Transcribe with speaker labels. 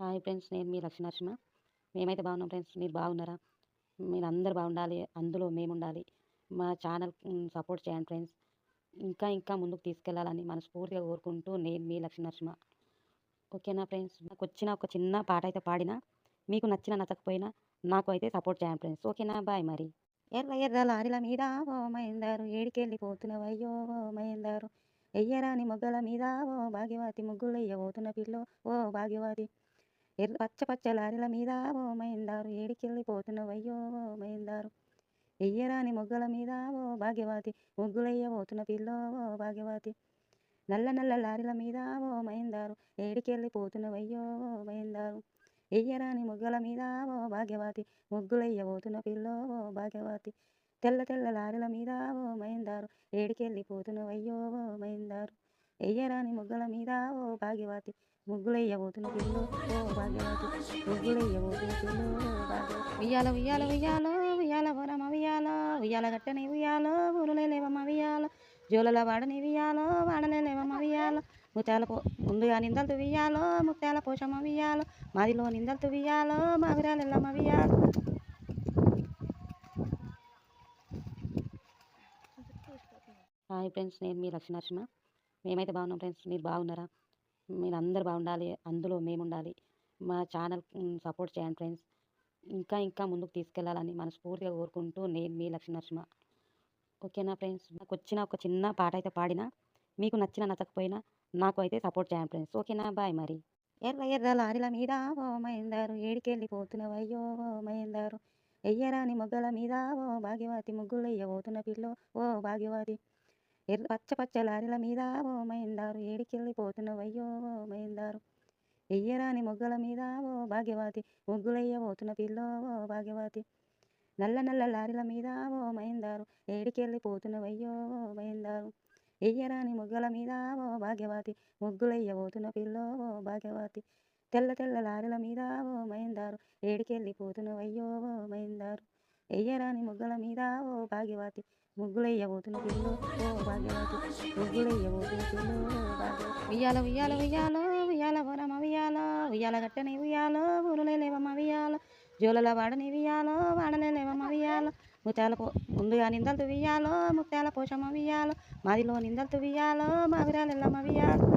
Speaker 1: Hi friends, నేను మీ లక్ష్మీ నరసింహ. మేమైతే బాగున్నాం ఫ్రెండ్స్. మీరు బాగున్నారా? మీరందరూ బాగుండాలి, అందులో మేముండాలి. మా ఛానల్ సపోర్ట్ చేయండి ఫ్రెండ్స్. ఇంకా ముందుకు తీసుకెళ్లాలని మనస్ఫూర్తిగా కోరుకుంటూ నేను మీ లక్ష్మీ నరసింహ. ఓకేనా ఫ్రెండ్స్? నాకొచ్చిన ఒక చిన్న పాట అయితే పాడినా, మీకు నచ్చినా నచ్చకపోయినా నాకు అయితే సపోర్ట్ చేయండి ఫ్రెండ్స్. ఓకేనా? బాయ్ మరి. ఎర్ర ఎర్ర లారీల మీద ఓ మయందారు, ఏడికెళ్ళిపోతున్నవయ్యో ఓ మయందారు. ఎయ్యరాని మొగ్గల మీద ఓ భాగ్యవతి, ముగ్గులెయ్యబోతున్న పిల్లో ఓ భాగ్యవతి. పచ్చ పచ్చ లారీల మీద ఓ మయందారు, ఏడికెళ్ళిపోతున్నవయ్యో ఓ మయందారు. ఎయ్యరాని మొగ్గల మీద ఓ భాగ్యవతి, ముగ్గులెయ్యబోతున్న పిల్లో ఓ భాగ్యవతి. నల్ల నల్ల లారీల మీద ఓ మయందారు, ఏడికెళ్ళిపోతున్నవయ్యో ఓ మయందారు. ఎయ్యరాని మొగ్గల మీద ఓ భాగ్యవతి, ముగ్గులెయ్యబోతున్న పిల్లో ఓ భాగ్యవతి. తెల్ల తెల్ల లారీల మీద ఓ మయందారు, ఏడికెళ్ళిపోతున్నవయ్యో ఓ మయందారు. ఎయ్యరాని మొగ్గల మీద ఓ భాగ్యవతి, ముగ్గులెయ్యబోతున్న పిల్లో ఓ భాగ్యవతి. ముగ్గులెయ్యబోతున్న పిల్లో ఓ భాగ్యవతి. ఉయ్యాల ఉయ్యాల ఉయ్యాలో ఉయ్యాల వరమ ఉయ్యాల, ఉయ్యాల గట్టని ఉయ్యాలో ఊరులే లేవమ్మ ఉయ్యాల. జోలల వాడని ఉయ్యాలో వాడలే లేవమ్మ ఉయ్యాల. ముందుగా నిందలు తువ్వియాలో ముత్యాల పోషమ్మ ఉయ్యాలో, మాదిలో నిందలు తువ్వియాలో మావిరాలెల్లమ్మ ఉయ్యాలో. హాయ్ ఫ్రెండ్స్, నేను మీ లక్ష్మీ నరసింహ. మేమైతే బాగున్నాం ఫ్రెండ్స్. మీరు బాగున్నారా? మీరందరూ బాగుండాలి, అందులో మేముండాలి. మా ఛానల్ సపోర్ట్ చేయండి ఫ్రెండ్స్. ఇంకా ముందుకు తీసుకెళ్లాలని మనస్ఫూర్తిగా కోరుకుంటూ నేను మీ లక్ష్మీ నరసింహ. ఓకేనా ఫ్రెండ్స్? నాకొచ్చిన ఒక చిన్న పాట అయితే పాడినా, మీకు నచ్చినా నచ్చకపోయినా నాకు అయితే సపోర్ట్ చేయండి ఫ్రెండ్స్. ఓకేనా? బాయ్ మరి. ఎర్ర ఎర్ర లారీల మీద ఓ మయందారు, ఏడికెళ్ళిపోతున్నవయ్యో ఓ మయందారు. ఎయ్యరాని మొగ్గల మీద ఓ భాగ్యవతి, ముగ్గులెయ్యబోతున్న పిల్లో ఓ భాగ్యవతి. పచ్చ పచ్చ లారీల మీద ఓ మయందారు, ఏడికెళ్ళిపోతున్నవయ్యో ఓ మయందారు. ఎయ్యరాని మొగ్గల మీద ఓ భాగ్యవతి, ముగ్గులెయ్యబోతున్న పిల్లో ఓ భాగ్యవతి. నల్ల నల్ల లారీల మీద ఓ మయందారు, ఏడికెళ్ళిపోతున్నవయ్యో ఓ మయందారు. ఎయ్యరాని మొగ్గల మీద ఓ భాగ్యవతి, ముగ్గులెయ్యబోతున్న పిల్లో ఓ భాగ్యవతి. తెల్ల తెల్ల లారీల మీద ఓ మయందారు, ఏడికెళ్ళిపోతున్నవయ్యో ఓ మయందారు. ఎయ్యరాని మొగ్గల మీద ఓ భాగ్యవతి, ముగ్గులెయ్యబోతున్న పిల్లో ఓ భాగ్యవతి. ముగ్గులెయ్యబోతున్న పిల్లో ఓ భాగ్యవతి. ఉయ్యాల ఉయ్యాల ఉయ్యాలో ఉయ్యాల వరమ ఉయ్యాల, ఉయ్యాల గట్టని ఉయ్యాలో ఊరులే లేవమ్మ ఉయ్యాల. జోలల వాడని ఉయ్యాలో వాడలే లేవమ్మ ఉయ్యాల. ముందుగా నిందలు తువ్వియాలో ముత్యాల పోషమ్మ ఉయ్యాలో, మాదిలో నిందలు తువ్వియాలో మావిరాలెల్లమ్మ ఉయ్యాలో.